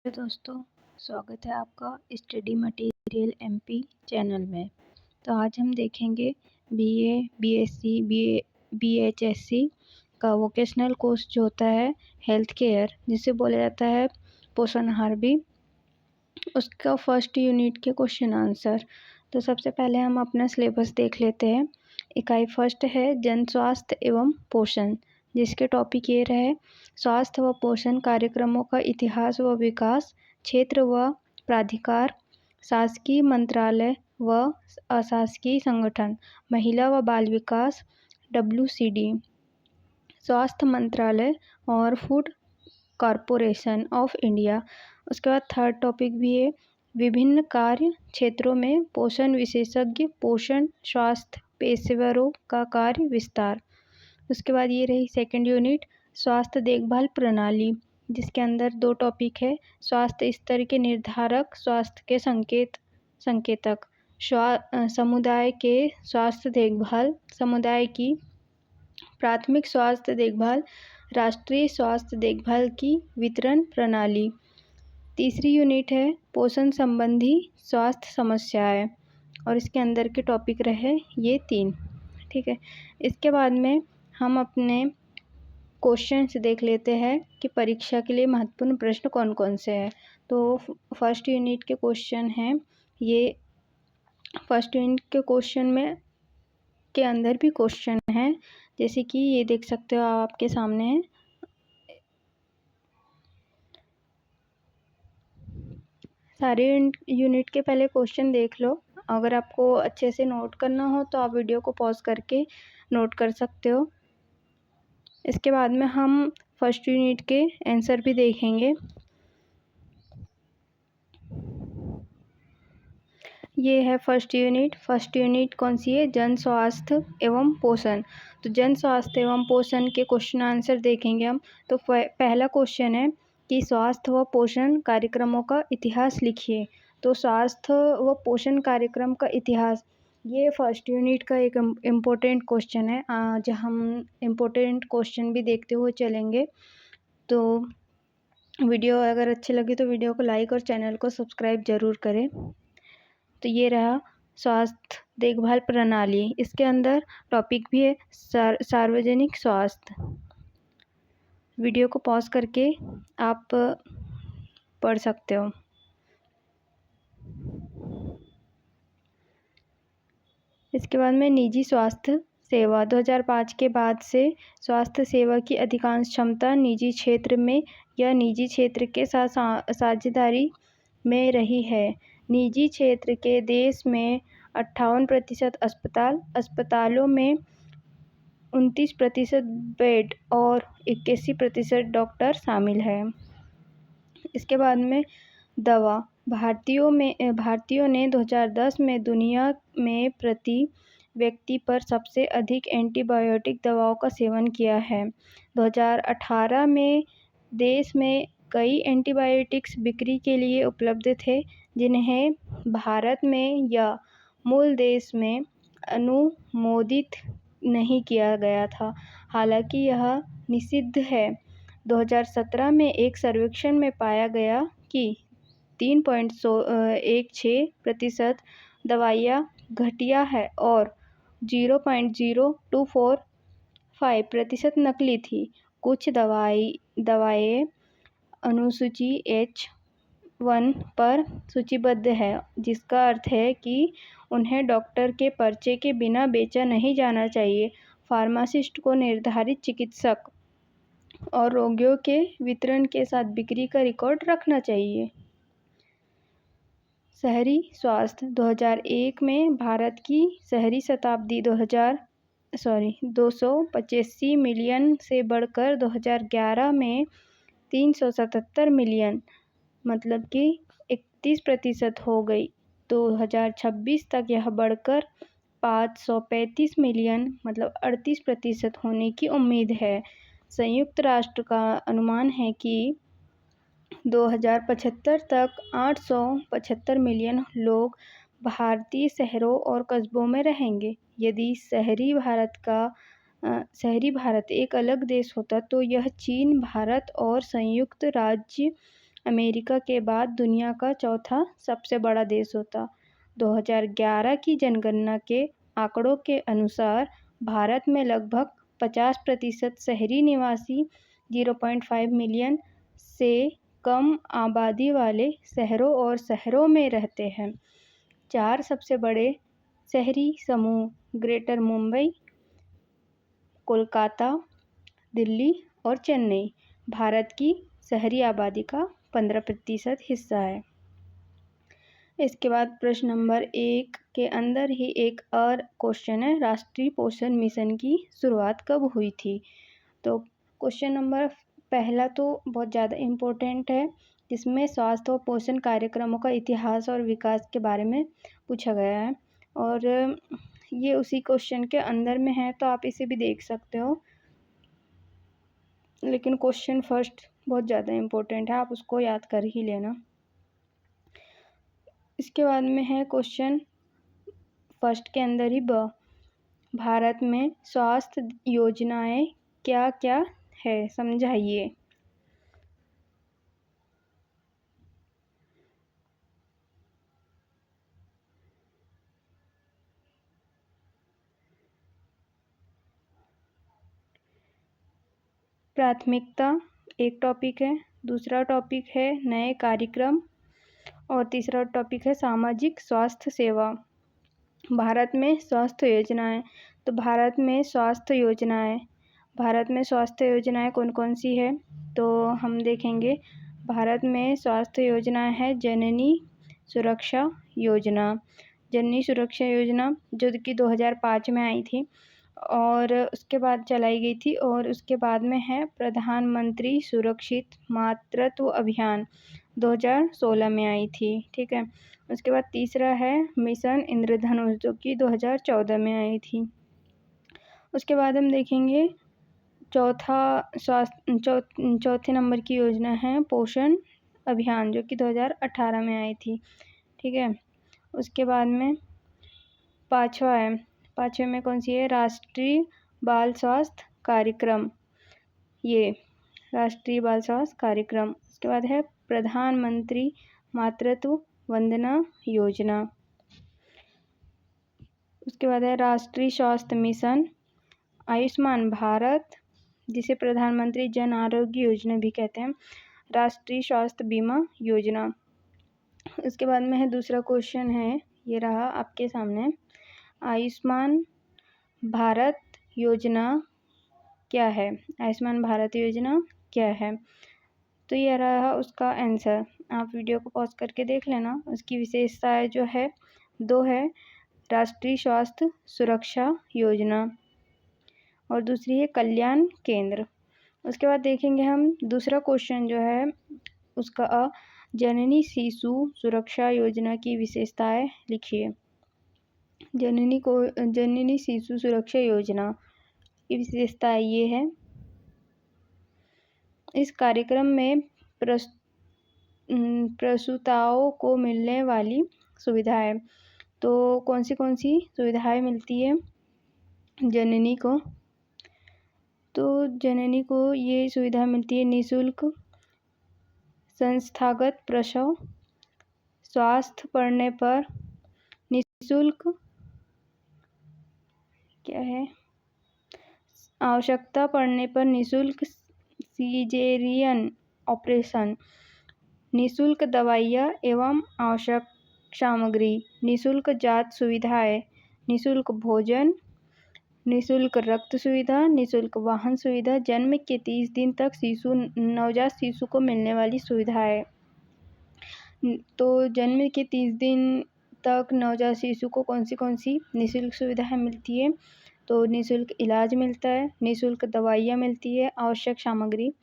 Hello दोस्तों, स्वागत है आपका स्टडी मटेरियल एमपी चैनल में। तो आज हम देखेंगे बीए, बीएससी, बीएचएससी का वोकेशनल कोर्स जो होता है हेल्थ केयर, जिसे बोला जाता है पोषण आहार भी, उसका फर्स्ट यूनिट के क्वेश्चन आंसर। तो सबसे पहले हम अपना सिलेबस देख लेते हैं। इकाई फर्स्ट है जन स्वास्थ्य एवं पोषण, जिसके टॉपिक ये रहे स्वास्थ्य व पोषण कार्यक्रमों का इतिहास व विकास, क्षेत्र व प्राधिकार, शासकीय मंत्रालय व अशासकीय संगठन, महिला व बाल विकास WCD, स्वास्थ्य मंत्रालय और फूड कॉरपोरेशन ऑफ इंडिया। उसके बाद थर्ड टॉपिक भी है विभिन्न कार्य क्षेत्रों में पोषण विशेषज्ञ, पोषण स्वास्थ्य पेशेवरों का कार्य विस्तार। उसके बाद ये रही सेकंड यूनिट स्वास्थ्य देखभाल प्रणाली, जिसके अंदर दो टॉपिक है स्वास्थ्य स्तर के निर्धारक, स्वास्थ्य के संकेतक, समुदाय के स्वास्थ्य देखभाल, समुदाय की प्राथमिक स्वास्थ्य देखभाल, राष्ट्रीय स्वास्थ्य देखभाल की वितरण प्रणाली। तीसरी यूनिट है पोषण संबंधी स्वास्थ्य समस्याएं, और इसके अंदर के टॉपिक रहे ये 3। ठीक है, इसके बाद में हम अपने क्वेश्चंस देख लेते हैं कि परीक्षा के लिए महत्वपूर्ण प्रश्न कौन कौन से हैं। तो फर्स्ट यूनिट के क्वेश्चन हैं ये। फर्स्ट यूनिट के क्वेश्चन में के अंदर भी क्वेश्चन हैं, जैसे कि ये देख सकते हो आपके सामने है। सारे यूनिट के पहले क्वेश्चन देख लो। अगर आपको अच्छे से नोट करना हो तो आप वीडियो को पॉज करके नोट कर सकते हो। इसके बाद में हम फर्स्ट यूनिट के आंसर भी देखेंगे। ये है फर्स्ट यूनिट कौन सी है? जन स्वास्थ्य एवं पोषण। तो जन स्वास्थ्य एवं पोषण के क्वेश्चन आंसर देखेंगे हम। तो पहला क्वेश्चन है कि स्वास्थ्य व पोषण कार्यक्रमों का इतिहास लिखिए। तो स्वास्थ्य व पोषण कार्यक्रम का इतिहास, ये फर्स्ट यूनिट का एक इम्पोर्टेंट क्वेश्चन है। आज हम इम्पोर्टेंट क्वेश्चन भी देखते हुए चलेंगे। तो वीडियो अगर अच्छी लगी तो वीडियो को लाइक और चैनल को सब्सक्राइब ज़रूर करें। तो ये रहा स्वास्थ्य देखभाल प्रणाली। इसके अंदर टॉपिक भी है सार्वजनिक स्वास्थ्य। वीडियो को पॉज करके आप पढ़ सकते हो। इसके बाद में निजी स्वास्थ्य सेवा। 2005 के बाद से स्वास्थ्य सेवा की अधिकांश क्षमता निजी क्षेत्र में या निजी क्षेत्र के साथ साझेदारी में रही है। निजी क्षेत्र के देश में 58% अस्पतालों में 29% बेड और 81% डॉक्टर शामिल है। इसके बाद में दवा। भारतीयों ने 2010 में दुनिया में प्रति व्यक्ति पर सबसे अधिक एंटीबायोटिक दवाओं का सेवन किया है। 2018 में देश में कई एंटीबायोटिक्स बिक्री के लिए उपलब्ध थे, जिन्हें भारत में या मूल देश में अनुमोदित नहीं किया गया था, हालांकि यह निषिद्ध है। 2017 में एक सर्वेक्षण में पाया गया कि 3.16% दवाइयाँ घटिया है और 0.0245% नकली थी। कुछ दवाएं अनुसूची H1 पर सूचीबद्ध है, जिसका अर्थ है कि उन्हें डॉक्टर के पर्चे के बिना बेचा नहीं जाना चाहिए। फार्मासिस्ट को निर्धारित चिकित्सक और रोगियों के वितरण के साथ बिक्री का रिकॉर्ड रखना चाहिए। शहरी स्वास्थ्य। 2001 में भारत की शहरी शताब्दी 285 मिलियन से बढ़कर 2011 में 377 मिलियन, मतलब कि 31% हो गई। 2026 तक यह बढ़कर 535 मिलियन, मतलब 38% होने की उम्मीद है। संयुक्त राष्ट्र का अनुमान है कि 2075 तक 875 मिलियन लोग भारतीय शहरों और कस्बों में रहेंगे। यदि शहरी भारत एक अलग देश होता तो यह चीन, भारत और संयुक्त राज्य अमेरिका के बाद दुनिया का चौथा सबसे बड़ा देश होता। 2011 की जनगणना के आंकड़ों के अनुसार भारत में लगभग 50% शहरी निवासी 0.5 मिलियन से कम आबादी वाले शहरों और शहरों में रहते हैं। 4 सबसे बड़े शहरी समूह ग्रेटर मुंबई, कोलकाता, दिल्ली और चेन्नई भारत की शहरी आबादी का 15% हिस्सा है। इसके बाद प्रश्न नंबर 1 के अंदर ही एक और क्वेश्चन है, राष्ट्रीय पोषण मिशन की शुरुआत कब हुई थी। तो क्वेश्चन नंबर पहला तो बहुत ज़्यादा इम्पोर्टेंट है, जिसमें स्वास्थ्य और पोषण कार्यक्रमों का इतिहास और विकास के बारे में पूछा गया है और ये उसी क्वेश्चन के अंदर में है, तो आप इसे भी देख सकते हो, लेकिन क्वेश्चन फर्स्ट बहुत ज़्यादा इम्पोर्टेंट है, आप उसको याद कर ही लेना। इसके बाद में है क्वेश्चन फर्स्ट के अंदर ही भारत में स्वास्थ्य योजनाएं क्या क्या है, समझाइए। प्राथमिकता एक टॉपिक है, दूसरा टॉपिक है नए कार्यक्रम और तीसरा टॉपिक है सामाजिक स्वास्थ्य सेवा। भारत में स्वास्थ्य योजनाएं, तो भारत में स्वास्थ्य योजनाएं कौन कौन सी है, तो हम देखेंगे भारत में स्वास्थ्य योजनाएं है जननी सुरक्षा योजना। जननी सुरक्षा योजना जो कि 2005 में आई थी और उसके बाद चलाई गई थी, और उसके बाद में है प्रधानमंत्री सुरक्षित मातृत्व अभियान 2016 में आई थी। ठीक है, उसके बाद तीसरा है मिशन इंद्रधनुष जो कि 2014 में आई थी। उसके बाद हम देखेंगे चौथे नंबर की योजना है पोषण अभियान जो कि 2018 में आई थी। ठीक है, उसके बाद में पाँचवा में कौन सी है, राष्ट्रीय बाल स्वास्थ्य कार्यक्रम, ये राष्ट्रीय बाल स्वास्थ्य कार्यक्रम। उसके बाद है प्रधानमंत्री मातृत्व वंदना योजना। उसके बाद है राष्ट्रीय स्वास्थ्य मिशन, आयुष्मान भारत जिसे प्रधानमंत्री जन आरोग्य योजना भी कहते हैं, राष्ट्रीय स्वास्थ्य बीमा योजना। उसके बाद में है दूसरा क्वेश्चन है, ये रहा आपके सामने, आयुष्मान भारत योजना क्या है, आयुष्मान भारत योजना क्या है। तो ये रहा उसका आंसर, आप वीडियो को पॉज करके देख लेना। उसकी विशेषताएं जो है 2 है, राष्ट्रीय स्वास्थ्य सुरक्षा योजना और दूसरी है कल्याण केंद्र। उसके बाद देखेंगे हम दूसरा क्वेश्चन जो है उसका, जननी शिशु सुरक्षा योजना की विशेषताएं लिखिए। जननी शिशु सुरक्षा योजना की विशेषताएं ये है, इस कार्यक्रम में प्रसूताओं को मिलने वाली सुविधाएं, तो कौन सी सुविधाएं मिलती है जननी को, तो जननी को ये सुविधा मिलती है निःशुल्क संस्थागत प्रसव, स्वास्थ्य पड़ने पर निःशुल्क आवश्यकता पड़ने पर निःशुल्क सीजेरियन ऑपरेशन, निःशुल्क दवाइयाँ एवं आवश्यक सामग्री, निःशुल्क जांच सुविधाएं, निःशुल्क भोजन, निःशुल्क रक्त सुविधा, निःशुल्क वाहन सुविधा, जन्म के 30 दिन तक नवजात शिशु को मिलने वाली सुविधाएं। तो जन्म के 30 दिन तक नवजात शिशु को कौन सी निःशुल्क सुविधाएं मिलती है, तो निःशुल्क इलाज मिलता है, निःशुल्क दवाइयाँ मिलती है, आवश्यक सामग्री,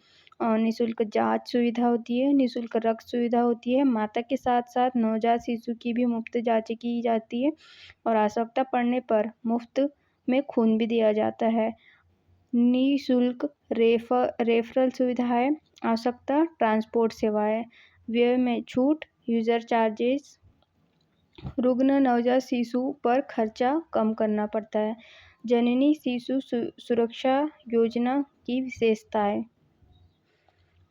और निःशुल्क जांच सुविधा होती है, निःशुल्क रक्त सुविधा होती है, माता के साथ साथ नवजात शिशु की भी मुफ्त जांच की जाती है और आवश्यकता पड़ने पर मुफ्त में खून भी दिया जाता है। निःशुल्क रेफरल सुविधाएं, आवश्यकता ट्रांसपोर्ट सेवाएं, व्यय में छूट, यूजर चार्जेस, रुग्ण नवजात शिशु पर खर्चा कम करना पड़ता है। जननी शिशु सुरक्षा योजना की विशेषताएं,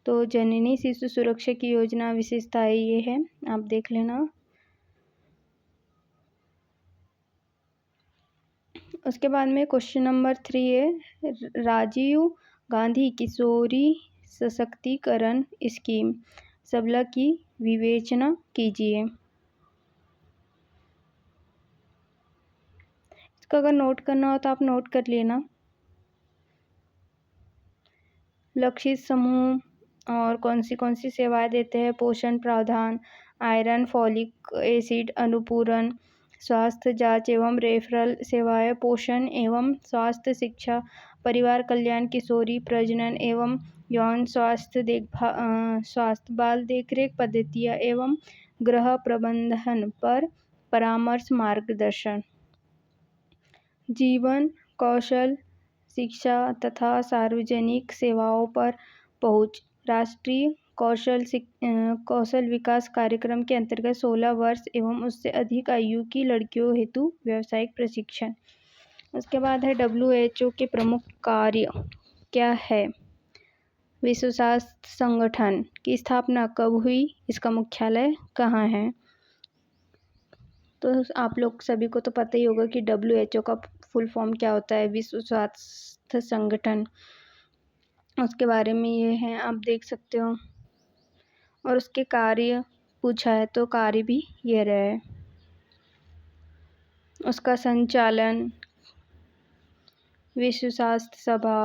तो जननी शिशु सुरक्षा की योजना विशेषताएं ये है, आप देख लेना। उसके बाद में क्वेश्चन नंबर 3 है राजीव गांधी किशोरी सशक्तिकरण स्कीम सबला की विवेचना कीजिए। इसका अगर नोट करना हो तो आप नोट कर लेना। लक्षित समूह और कौन सी सेवाएं देते हैं, पोषण प्रावधान, आयरन, फॉलिक एसिड अनुपूरण, स्वास्थ्य जांच एवं रेफरल सेवाएं, पोषण एवं स्वास्थ्य शिक्षा, परिवार कल्याण, किशोरी प्रजनन एवं यौन स्वास्थ्य बाल देखरेख पद्धतियां एवं गृह प्रबंधन पर परामर्श मार्गदर्शन, जीवन कौशल शिक्षा तथा सार्वजनिक सेवाओं पर पहुंच। राष्ट्रीय कौशल विकास कार्यक्रम के अंतर्गत 16 वर्ष एवं उससे अधिक आयु की लड़कियों हेतु व्यावसायिक प्रशिक्षण। उसके बाद है WHO के प्रमुख कार्य क्या है। विश्व स्वास्थ्य संगठन की स्थापना कब हुई, इसका मुख्यालय कहाँ है। तो आप लोग सभी को तो पता ही होगा कि WHO का फुल फॉर्म क्या होता है, विश्व स्वास्थ्य संगठन। उसके बारे में ये है, आप देख सकते हो। और उसके कार्य पूछा है तो कार्य भी ये रहे। उसका संचालन विश्व स्वास्थ्य सभा।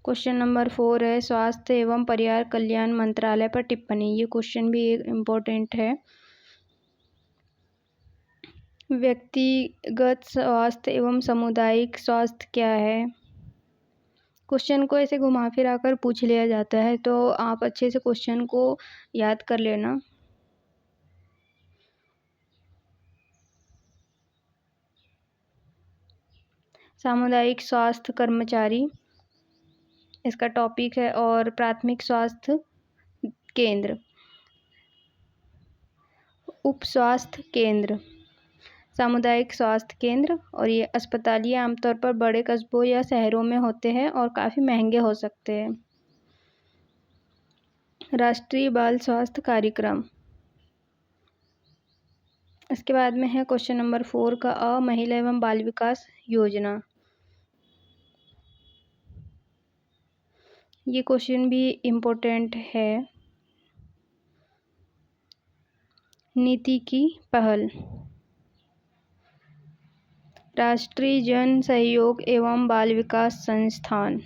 क्वेश्चन नंबर 4 है स्वास्थ्य एवं परिवार कल्याण मंत्रालय पर टिप्पणी। ये क्वेश्चन भी एक इम्पोर्टेंट है। व्यक्तिगत स्वास्थ्य एवं सामुदायिक स्वास्थ्य क्या है। क्वेश्चन को ऐसे घुमा फिरा कर पूछ लिया जाता है, तो आप अच्छे से क्वेश्चन को याद कर लेना। सामुदायिक स्वास्थ्य कर्मचारी इसका टॉपिक है, और प्राथमिक स्वास्थ्य केंद्र, उप स्वास्थ्य केंद्र, सामुदायिक स्वास्थ्य केंद्र। और ये अस्पताल आमतौर पर बड़े कस्बों या शहरों में होते हैं और काफ़ी महंगे हो सकते हैं। राष्ट्रीय बाल स्वास्थ्य कार्यक्रम। इसके बाद में है क्वेश्चन नंबर 4 का महिला एवं बाल विकास योजना। ये क्वेश्चन भी इम्पोर्टेंट है। नीति की पहल। राष्ट्रीय जन सहयोग एवं बाल विकास संस्थान।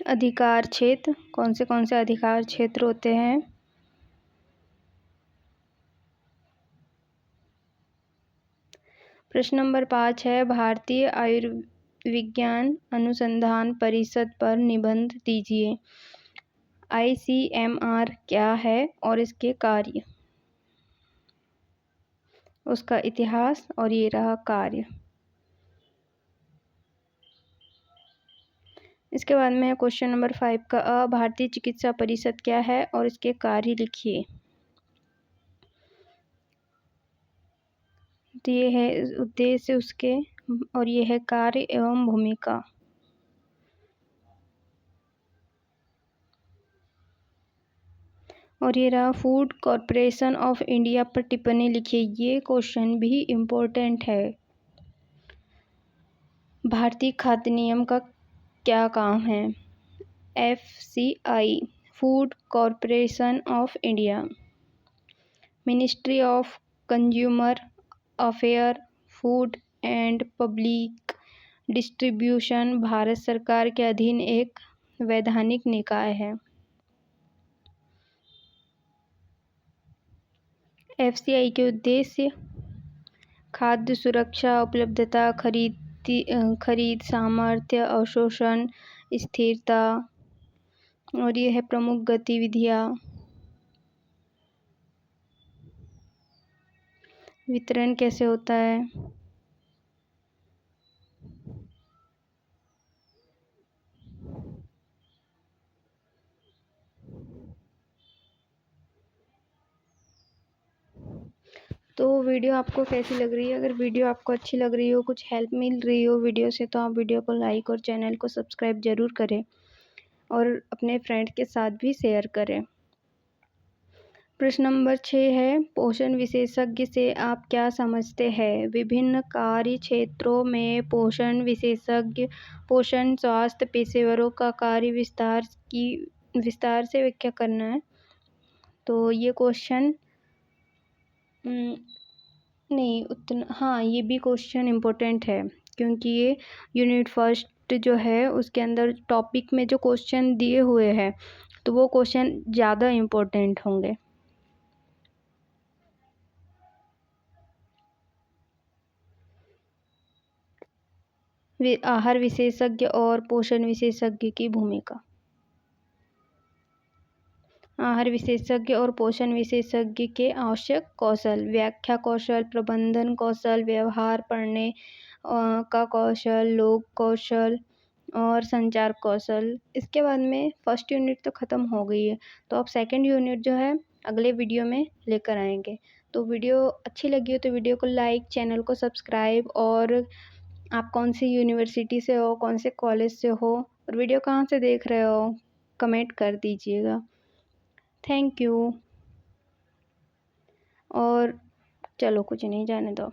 अधिकार क्षेत्र, कौन से अधिकार क्षेत्र होते हैं। प्रश्न नंबर 5 है भारतीय आयुर्विज्ञान अनुसंधान परिषद पर निबंध दीजिए। ICMR क्या है और इसके कार्य, उसका इतिहास और ये रहा कार्य। इसके बाद में क्वेश्चन नंबर 5 का भारतीय चिकित्सा परिषद क्या है और इसके कार्य लिखिए। तो ये है उद्देश्य उसके, और ये है कार्य एवं भूमिका। और ये रहा फूड कॉरपोरेशन ऑफ इंडिया पर टिप्पणी लिखिए। ये क्वेश्चन भी इम्पोर्टेंट है। भारतीय खाद्य निगम का क्या काम है। FCI food corporation of India. Ministry of consumer affair food and public distribution Bharat सरकार के अधीन एक वैधानिक निकाय है। FCI के उद्देश्य खाद्य सुरक्षा, उपलब्धता, खरीद सामर्थ्य, अवशोषण, स्थिरता। और ये है प्रमुख गतिविधियाँ, वितरण कैसे होता है। तो तो वीडियो आपको कैसी लग रही है? अगर वीडियो आपको अच्छी लग रही हो, कुछ हेल्प मिल रही हो वीडियो से, तो आप वीडियो को लाइक और चैनल को सब्सक्राइब ज़रूर करें और अपने फ्रेंड के साथ भी शेयर करें। प्रश्न नंबर 6 है, पोषण विशेषज्ञ से आप क्या समझते हैं? विभिन्न कार्य क्षेत्रों में पोषण विशेषज्ञ पोषण स्वास्थ्य पेशेवरों का कार्य विस्तार से व्याख्या करना है। तो ये क्वेश्चन नहीं उतना, हाँ ये भी क्वेश्चन इम्पोर्टेंट है क्योंकि ये यूनिट फर्स्ट जो है उसके अंदर टॉपिक में जो क्वेश्चन दिए हुए हैं तो वो क्वेश्चन ज़्यादा इम्पोर्टेंट होंगे। आहार विशेषज्ञ और पोषण विशेषज्ञ की भूमिका। आहार विशेषज्ञ और पोषण विशेषज्ञ के आवश्यक कौशल: व्याख्या कौशल, प्रबंधन कौशल, व्यवहार पढ़ने का कौशल, लोक कौशल और संचार कौशल। इसके बाद में फर्स्ट यूनिट तो ख़त्म हो गई है, तो अब सेकंड यूनिट जो है अगले वीडियो में लेकर आएंगे। तो वीडियो अच्छी लगी हो तो वीडियो को लाइक, चैनल को सब्सक्राइब, और आप कौन सी यूनिवर्सिटी से हो, कौन से कॉलेज से हो और वीडियो कहाँ से देख रहे हो, कमेंट कर दीजिएगा। Thank you. और चलो कुछ नहीं, जाने दो।